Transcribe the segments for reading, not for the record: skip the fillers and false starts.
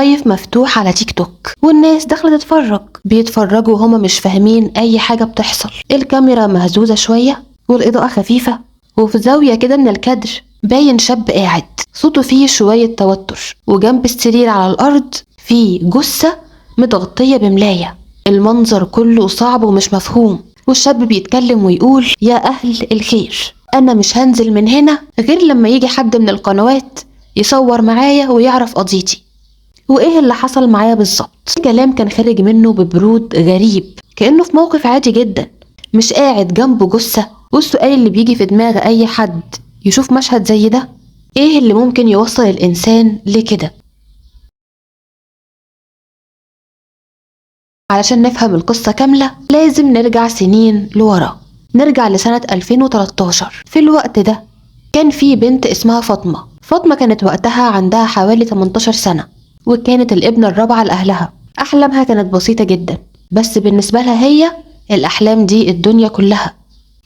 لايف مفتوح على تيك توك، والناس داخله تتفرج، بيتفرجوا وهما مش فاهمين اي حاجه بتحصل. الكاميرا مهزوزه شويه والاضاءه خفيفه، وفي زاويه كده من الكادر باين شاب قاعد صوته فيه شويه توتر، وجنب السرير على الارض فيه جثه متغطيه بملايه. المنظر كله صعب ومش مفهوم، والشاب بيتكلم ويقول: يا اهل الخير، انا مش هنزل من هنا غير لما يجي حد من القنوات يصور معايا ويعرف قضيتي وايه اللي حصل معايا بالظبط. الكلام كان خارج منه ببرود غريب، كأنه في موقف عادي جدا، مش قاعد جنبه جثة. والسؤال اللي بيجي في دماغ اي حد يشوف مشهد زي ده: ايه اللي ممكن يوصل الانسان لكده؟ علشان نفهم القصة كاملة لازم نرجع سنين لورا، نرجع لسنة 2013. في الوقت ده كان في بنت اسمها فاطمة. فاطمة كانت وقتها عندها حوالي 18 سنة، وكانت الابنة الرابعة لأهلها. أحلامها كانت بسيطة جدا، بس بالنسبة لها هي الأحلام دي الدنيا كلها.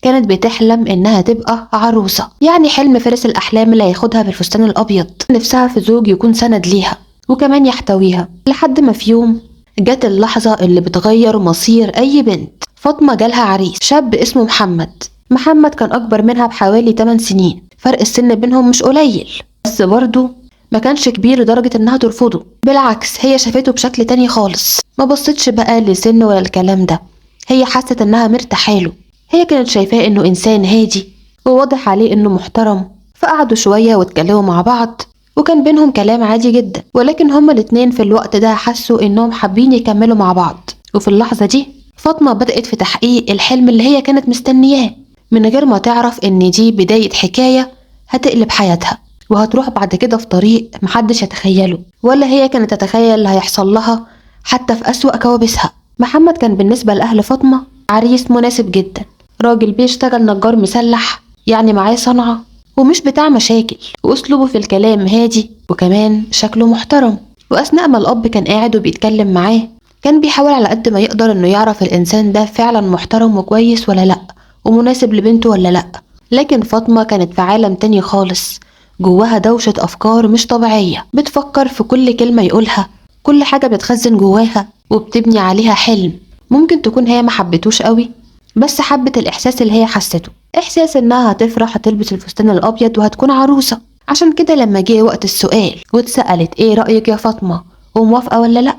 كانت بتحلم إنها تبقى عروسة، يعني حلم فارس الأحلام اللي هياخدها بالفستان الأبيض. نفسها في زوج يكون سند ليها وكمان يحتويها، لحد ما في يوم جت اللحظة اللي بتغير مصير أي بنت. فاطمة جالها عريس شاب اسمه محمد. محمد كان أكبر منها بحوالي 8 سنين، فرق السن بينهم مش قليل، بس برضه ما كانش كبير لدرجة إنها ترفضه. بالعكس، هي شافته بشكل تاني خالص، ما بصتش بقى لسن ولا الكلام ده. هي حست إنها مرتاحاله. هي كانت شايفاه إنه إنسان هادي وواضح عليه إنه محترم. فقعدوا شوية واتكلموا مع بعض، وكان بينهم كلام عادي جدا. ولكن هما الاتنين في الوقت ده حسوا إنهم حابين يكملوا مع بعض. وفي اللحظة دي فاطمة بدأت في تحقيق الحلم اللي هي كانت مستنياه، من غير ما تعرف إن دي بداية حكاية هتقلب حياتها، وهتروح بعد كده في طريق محدش يتخيله، ولا هي كانت تتخيل اللي هيحصل لها حتى في أسوأ كوابيسها. محمد كان بالنسبة لأهل فاطمة عريس مناسب جدا، راجل بيشتغل نجار مسلح، يعني معاه صنعة ومش بتاع مشاكل، وأسلوبه في الكلام هادي، وكمان شكله محترم. وأثناء ما الأب كان قاعد وبيتكلم معاه كان بيحاول على قد ما يقدر إنه يعرف الإنسان ده فعلا محترم وكويس ولا لأ، ومناسب لبنته ولا لأ. لكن فاطمة كانت في عالم تاني خالص، جواها دوشة أفكار مش طبيعية، بتفكر في كل كلمة يقولها، كل حاجة بتخزن جواها وبتبني عليها حلم. ممكن تكون هي ما حبتوش قوي، بس حبت الإحساس اللي هي حسته، إحساس إنها هتفرح هتلبس الفستان الأبيض وهتكون عروسة. عشان كده لما جه وقت السؤال واتسألت: إيه رأيك يا فاطمة، وموافقة ولا لأ؟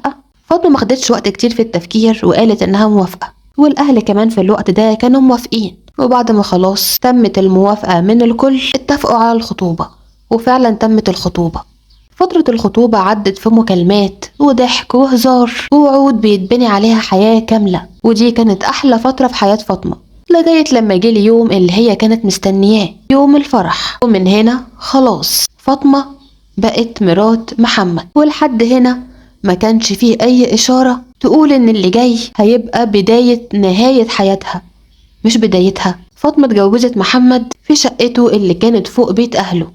فاطمة ما خدتش وقت كتير في التفكير وقالت إنها موافقة، والأهل كمان في الوقت ده كانوا موافقين. وبعد ما خلاص تمت الموافقة من الكل اتفقوا على الخطوبة، وفعلا تمت الخطوبة. فترة الخطوبة عدت في مكالمات وضحك وهزار ووعود بيتبني عليها حياة كاملة، ودي كانت أحلى فترة في حياة فاطمة، لغاية لما جه اليوم اللي هي كانت مستنياه، يوم الفرح. ومن هنا خلاص فاطمة بقت مرات محمد. ولحد هنا ما كانش فيه أي إشارة تقول إن اللي جاي هيبقى بداية نهاية حياتها، مش بدايتها. فاطمة اتجوزت محمد في شقته اللي كانت فوق بيت أهله،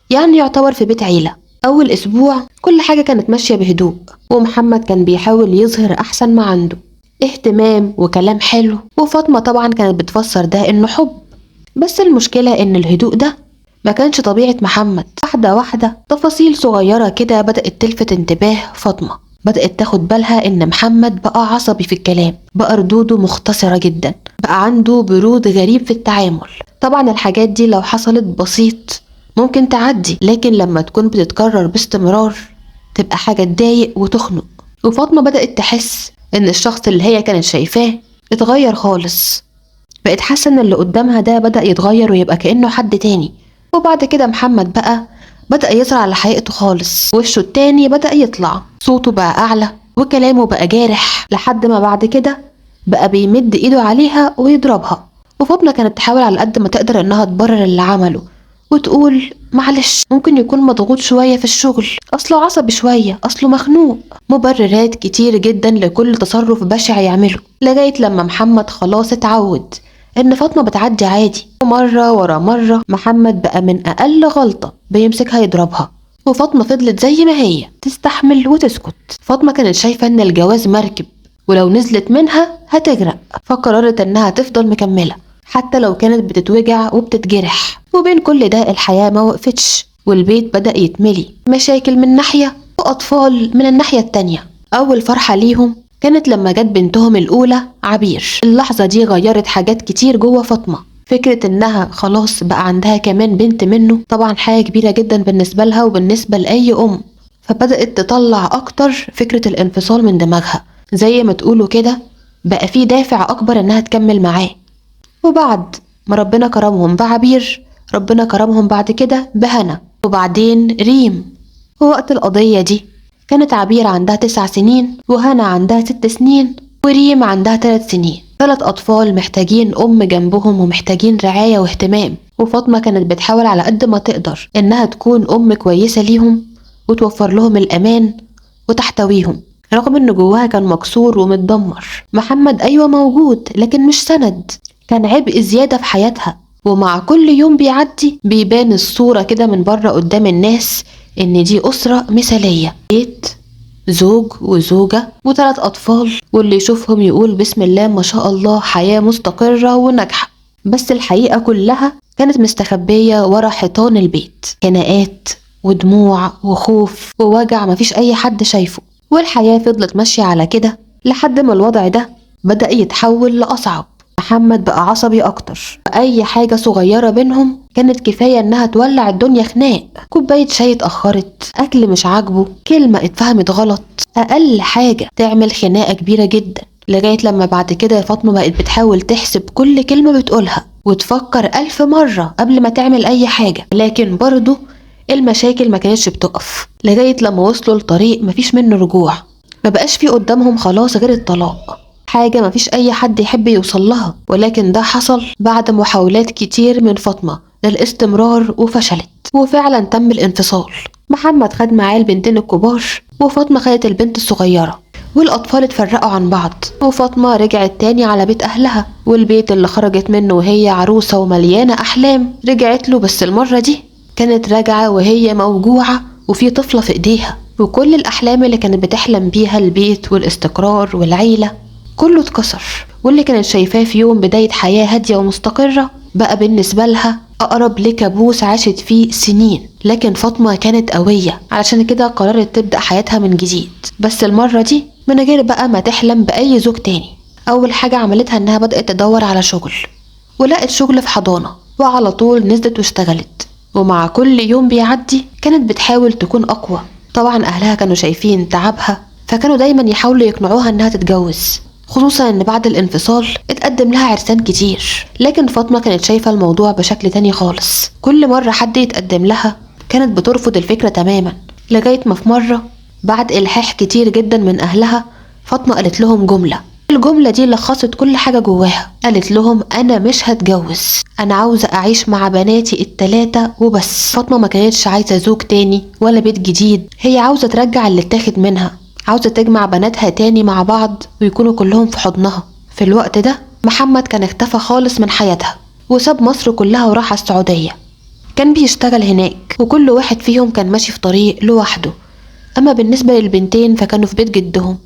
يعني يعتبر في بيت عيلة. أول أسبوع كل حاجة كانت ماشية بهدوء، ومحمد كان بيحاول يظهر أحسن ما عنده، اهتمام وكلام حلو، وفاطمة طبعا كانت بتفسر ده إنه حب. بس المشكلة إن الهدوء ده ما كانش طبيعة محمد. واحدة واحدة تفاصيل صغيرة كده بدأت تلفت انتباه فاطمة، بدأت تاخد بالها إن محمد بقى عصبي في الكلام، بقى ردوده مختصرة جدا، بقى عنده برود غريب في التعامل. طبعا الحاجات دي لو حصلت بسيط ممكن تعدي، لكن لما تكون بتتكرر باستمرار تبقى حاجة تضايق وتخنق. وفاطمة بدأت تحس إن الشخص اللي هي كانت شايفاه اتغير خالص، بقت حاسة إن اللي قدامها ده بدأ يتغير ويبقى كأنه حد تاني. وبعد كده محمد بقى بدأ يظهر على حقيقته خالص، وشه التاني بدأ يطلع، صوته بقى أعلى وكلامه بقى جارح، لحد ما بعد كده بقى بيمد إيده عليها ويضربها. وفاطمة كانت تحاول على قد ما تقدر إنها تبرر اللي عمله، وتقول: معلش، ممكن يكون مضغوط شوية في الشغل، أصله عصبي شوية، أصله مخنوق. مبررات كتير جدا لكل تصرف بشع يعمله، لغاية لما محمد خلاص اتعود إن فاطمة بتعدي عادي. ومرة ورا مرة محمد بقى من أقل غلطة بيمسكها يضربها، وفاطمة فضلت زي ما هي تستحمل وتسكت. فاطمة كانت شايفة إن الجواز مركب، ولو نزلت منها هتغرق، فقررت إنها تفضل مكملة حتى لو كانت بتتوجع وبتتجرح. وبين كل ده الحياة ما وقفتش، والبيت بدأ يتملي مشاكل من ناحية وأطفال من الناحية التانية. أول فرحة ليهم كانت لما جت بنتهم الأولى عبير. اللحظة دي غيرت حاجات كتير جوه فاطمة. فكرة إنها خلاص بقى عندها كمان بنت منه طبعا حاجة كبيرة جدا بالنسبة لها وبالنسبة لأي أم، فبدأت تطلع أكتر فكرة الانفصال من دماغها. زي ما تقولوا كده بقى في دافع أكبر إنها تكمل معاه. وبعد ما ربنا كرمهم بعبير، ربنا كرمهم بعد كده بهنا وبعدين ريم. ووقت القضية دي كانت عبير عندها 9 سنين وهنا عندها 6 سنين وريم عندها 3 سنين. 3 أطفال محتاجين أم جنبهم ومحتاجين رعاية واهتمام. وفاطمة كانت بتحاول على قد ما تقدر إنها تكون أم كويسة ليهم وتوفر لهم الأمان وتحتويهم، رغم إن جواها كان مكسور ومتدمر. محمد أيوة موجود لكن مش سند، كان عبء زيادة في حياتها. ومع كل يوم بيعدي بيبان الصورة كده من بره قدام الناس إن دي أسرة مثالية، بيت، زوج وزوجة و3 أطفال، واللي يشوفهم يقول بسم الله ما شاء الله، حياة مستقرة وناجحة. بس الحقيقة كلها كانت مستخبية ورا حيطان البيت، خناقات ودموع وخوف ووجع مفيش أي حد شايفه. والحياة فضلت ماشية على كده لحد ما الوضع ده بدأ يتحول لأصعب. محمد بقى عصبي أكتر، أي حاجة صغيرة بينهم كانت كفاية إنها تولع الدنيا خناق. كوباية شاي اتأخرت، أكل مش عاجبه، كلمة اتفهمت غلط، أقل حاجة تعمل خناقة كبيرة جدا. لغاية لما بعد كده فاطمة بقت بتحاول تحسب كل كلمة بتقولها وتفكر 1000 مرة قبل ما تعمل أي حاجة، لكن برضو المشاكل ما كانتش بتقف لغاية لما وصلوا لطريق مفيش منه رجوع. ما بقاش في قدامهم خلاص غير الطلاق، حاجة مفيش أي حد يحب يوصل لها. ولكن ده حصل بعد محاولات كتير من فاطمة للاستمرار وفشلت، وفعلا تم الانفصال. محمد خد معاه البنتين الكبار وفاطمة خدت البنت الصغيرة، والأطفال اتفرقوا عن بعض. وفاطمة رجعت تاني على بيت أهلها، والبيت اللي خرجت منه وهي عروسة ومليانة أحلام رجعت له، بس المرة دي كانت راجعة وهي موجوعة وفي طفلة في إيديها. وكل الأحلام اللي كانت بتحلم بيها، البيت والاستقرار والعيلة، كله اتكسر. واللي كانت شايفاه في يوم بداية حياة هادية ومستقرة بقى بالنسبة لها أقرب لكابوس عاشت فيه سنين. لكن فاطمة كانت قوية، علشان كده قررت تبدأ حياتها من جديد، بس المرة دي من غير بقى ما تحلم بأي زوج تاني. أول حاجة عملتها إنها بدأت تدور على شغل، ولقت شغل في حضانة، وعلى طول نزلت واشتغلت. ومع كل يوم بيعدي كانت بتحاول تكون أقوى. طبعا أهلها كانوا شايفين تعبها، فكانوا دايما يحاولوا يقنعوها إنها تتجوز، خصوصا ان بعد الانفصال اتقدم لها عرسان كتير. لكن فاطمة كانت شايفة الموضوع بشكل تاني خالص. كل مرة حد يتقدم لها كانت بترفض الفكرة تماما، لغاية ما في مرة بعد إلحاح كتير جدا من أهلها فاطمة قالت لهم جملة. الجملة دي لخصت كل حاجة جواها. قالت لهم أنا مش هتجوز، أنا عاوزة أعيش مع بناتي ال3 وبس. فاطمة ما كانتش عايزة زوج تاني ولا بيت جديد، هي عاوزة ترجع اللي اتاخد منها، عاوزة تجمع بناتها تاني مع بعض ويكونوا كلهم في حضنها. في الوقت ده محمد كان اختفى خالص من حياتها وساب مصر كلها وراح على السعودية. كان بيشتغل هناك وكل واحد فيهم كان ماشي في طريق لوحده. أما بالنسبة للبنتين فكانوا في بيت جدهم،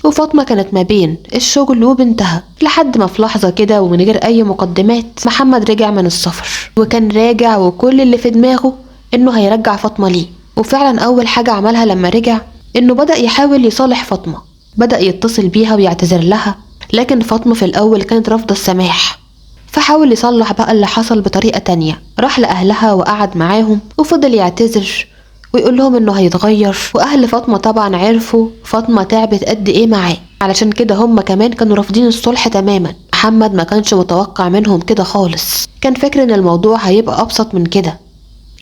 وفاطمة كانت ما بين الشغل وبنتها. لحد ما في لحظة كده ومن غير أي مقدمات محمد رجع من السفر، وكان راجع وكل اللي في دماغه إنه هيرجع فاطمة ليه. وفعلا أول حاجة عملها لما رجع إنه بدأ يحاول يصالح فاطمة، بدأ يتصل بيها ويعتذر لها. لكن فاطمة في الأول كانت رافضة السماح، فحاول يصلح بقى اللي حصل بطريقة تانية. راح لأهلها وقعد معاهم وفضل يعتذر ويقول لهم إنه هيتغير. وأهل فاطمة طبعا عرفوا فاطمة تعبت قد إيه معاه، علشان كده هم كمان كانوا رافضين الصلح تماما. محمد ما كانش متوقع منهم كده خالص، كان فاكر إن الموضوع هيبقى أبسط من كده،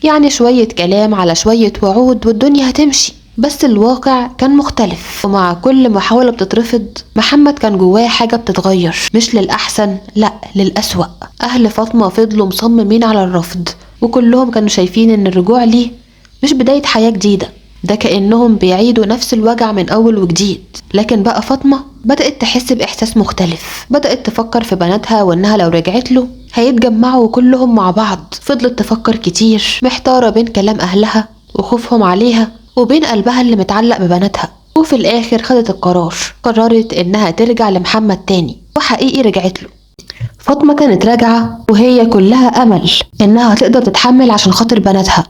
يعني شوية كلام على شوية وعود والدنيا هتمشي. بس الواقع كان مختلف، ومع كل محاولة بتترفض محمد كان جواه حاجة بتتغير، مش للأحسن لأ للأسوأ. أهل فاطمة فضلوا مصممين على الرفض، وكلهم كانوا شايفين إن الرجوع ليه مش بداية حياة جديدة، ده كأنهم بيعيدوا نفس الوجع من أول وجديد. لكن بقى فاطمة بدأت تحس بإحساس مختلف، بدأت تفكر في بناتها وإنها لو رجعت له هيتجمعوا كلهم مع بعض. فضلت تفكر كتير، محتارة بين كلام أهلها وخوفهم عليها وبين قلبها اللي متعلق ببناتها. وفي الآخر خدت القرار، قررت إنها ترجع لمحمد تاني، وحقيقي رجعت له. فاطمة كانت راجعة وهي كلها أمل إنها تقدر تتحمل عشان خاطر بناتها،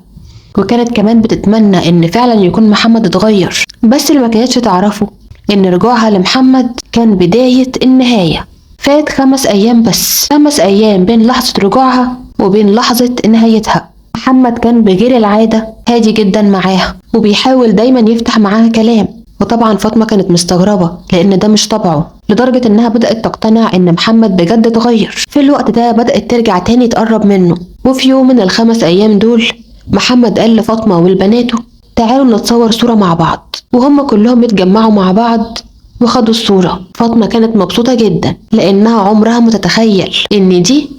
وكانت كمان بتتمنى ان فعلا يكون محمد اتغير، بس اللي ما كانتش تعرفه ان رجوعها لمحمد كان بداية النهاية. فات 5 أيام بس، 5 أيام بين لحظة رجوعها وبين لحظة نهايتها. محمد كان بغير العادة هادي جدا معاها وبيحاول دايما يفتح معاها كلام، وطبعا فاطمة كانت مستغربة لأن ده مش طبعه، لدرجة إنها بدأت تقتنع إن محمد بجد اتغير. في الوقت ده بدأت ترجع تاني تقرب منه، وفي يوم من ال5 أيام دول محمد قال لفاطمة ولبناته تعالوا نتصور صورة مع بعض، وهم كلهم اتجمعوا مع بعض وخدوا الصورة. فاطمة كانت مبسوطة جدا لأنها عمرها ما تتخيل إن دي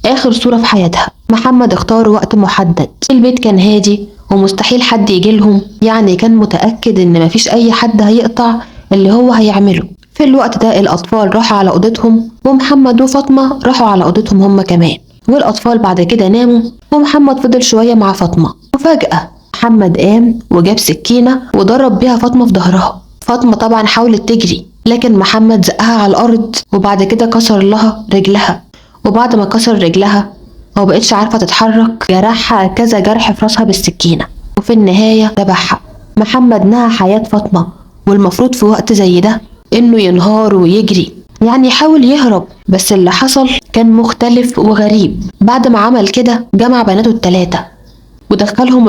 آخر صورة في حياتها. محمد اختار وقت محدد، البيت كان هادي ومستحيل حد يجيلهم، يعني كان متأكد إن مفيش أي حد هيقطع اللي هو هيعمله. في الوقت ده الأطفال راحوا على أوضتهم، ومحمد وفاطمة راحوا على أوضتهم هما كمان، والأطفال بعد كده ناموا ومحمد فضل شوية مع فاطمة. وفجأة محمد قام وجاب سكينة وضرب بيها فاطمة في ظهرها. فاطمة طبعا حاولت تجري، لكن محمد زقها على الأرض وبعد كده كسر لها رجلها، وبعد ما كسر رجلها ومبقتش عارفة تتحرك جرحها كذا جرح في راسها بالسكينة، وفي النهاية ذبحها. محمد نهى حياة فاطمة، والمفروض في وقت زي ده إنه ينهار ويجري، يعني يحاول يهرب، بس اللي حصل كان مختلف وغريب. بعد ما عمل كده جمع بناته ال3 ودخلهم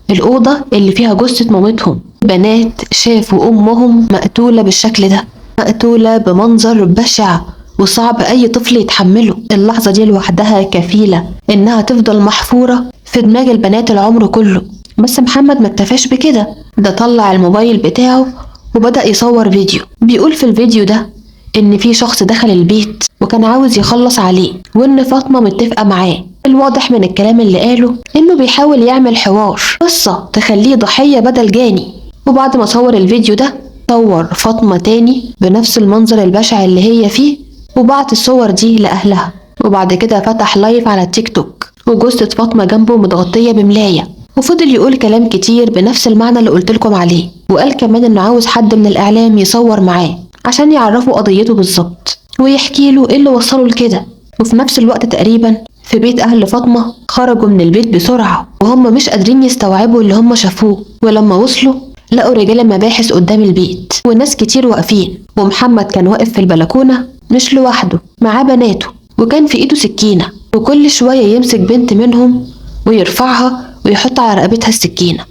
الأوضة اللي فيها جثة مامتهم. بنات شافوا أمهم مقتولة بالشكل ده، مقتولة بمنظر بشع وصعب أي طفل يتحمله. اللحظة دي لوحدها كفيلة إنها تفضل محفورة في دماغ البنات العمر كله. بس محمد ما اكتفاش بكده، ده طلع الموبايل بتاعه وبدأ يصور فيديو. بيقول في الفيديو ده إن في شخص دخل البيت وكان عاوز يخلص عليه، وإن فاطمة متفقة معاه. الواضح من الكلام اللي قاله إنه بيحاول يعمل حوار، قصة تخليه ضحية بدل جاني. وبعد ما صور الفيديو ده صور فاطمة تاني بنفس المنظر البشع اللي هي فيه، وبعت الصور دي لأهلها. وبعد كده فتح لايف على التيك توك وجثة فاطمة جنبه متغطية بملاية، وفضل يقول كلام كتير بنفس المعنى اللي قلتلكم عليه. وقال كمان إنه عاوز حد من الإعلام يصور معاه عشان يعرفوا قضيته بالظبط ويحكي له إيه اللي وصله لكده. وفي نفس الوقت تقريبا في بيت أهل فاطمة خرجوا من البيت بسرعة وهم مش قادرين يستوعبوا اللي هم شافوه، ولما وصلوا لقوا رجال مباحث قدام البيت وناس كتير واقفين، ومحمد كان واقف في البلكونة مش لوحده، معاه بناته، وكان في ايده سكينة، وكل شوية يمسك بنت منهم ويرفعها ويحط على رقبتها السكينة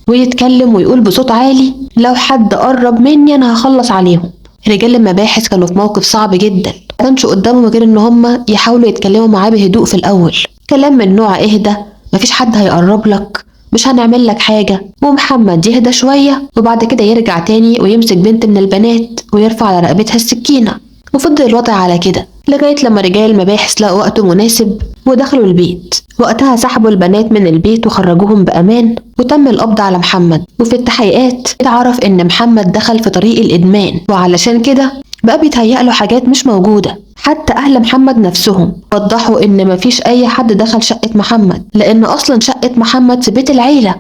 ويتكلم ويقول بصوت عالي لو حد قرب مني انا هخلص عليهم. رجال المباحث كانوا في موقف صعب جدا، ما كانش قدامهم غير ان هم يحاولوا يتكلموا معاه بهدوء في الاول، كلام من نوع اهدى، مفيش حد هيقرب لك، مش هنعمل لك حاجة. ومحمد يهدى شوية وبعد كده يرجع تاني ويمسك بنت من البنات ويرفع على رقبتها السكينة. وفضل الوضع على كده لغاية لما رجال المباحث لقوا وقت مناسب ودخلوا البيت. وقتها سحبوا البنات من البيت وخرجوهم بأمان، وتم القبض على محمد. وفي التحقيقات اتعرف ان محمد دخل في طريق الإدمان، وعلشان كده بقى بيتهيأ حاجات مش موجودة. حتى أهل محمد نفسهم وضحوا إن مفيش أي حد دخل شقة محمد، لأن أصلا شقة محمد في بيت العيلة،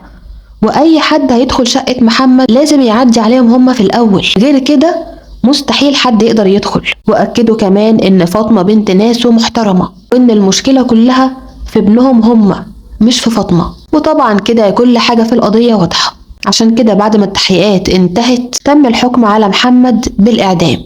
وأي حد هيدخل شقة محمد لازم يعدي عليهم هما في الأول، غير كده مستحيل حد يقدر يدخل. وأكدوا كمان إن فاطمة بنت ناس ومحترمة، وإن المشكلة كلها في ابنهم هما مش في فاطمة. وطبعا كده كل حاجة في القضية واضحة. عشان كده بعد ما التحقيقات انتهت تم الحكم على محمد بالإعدام.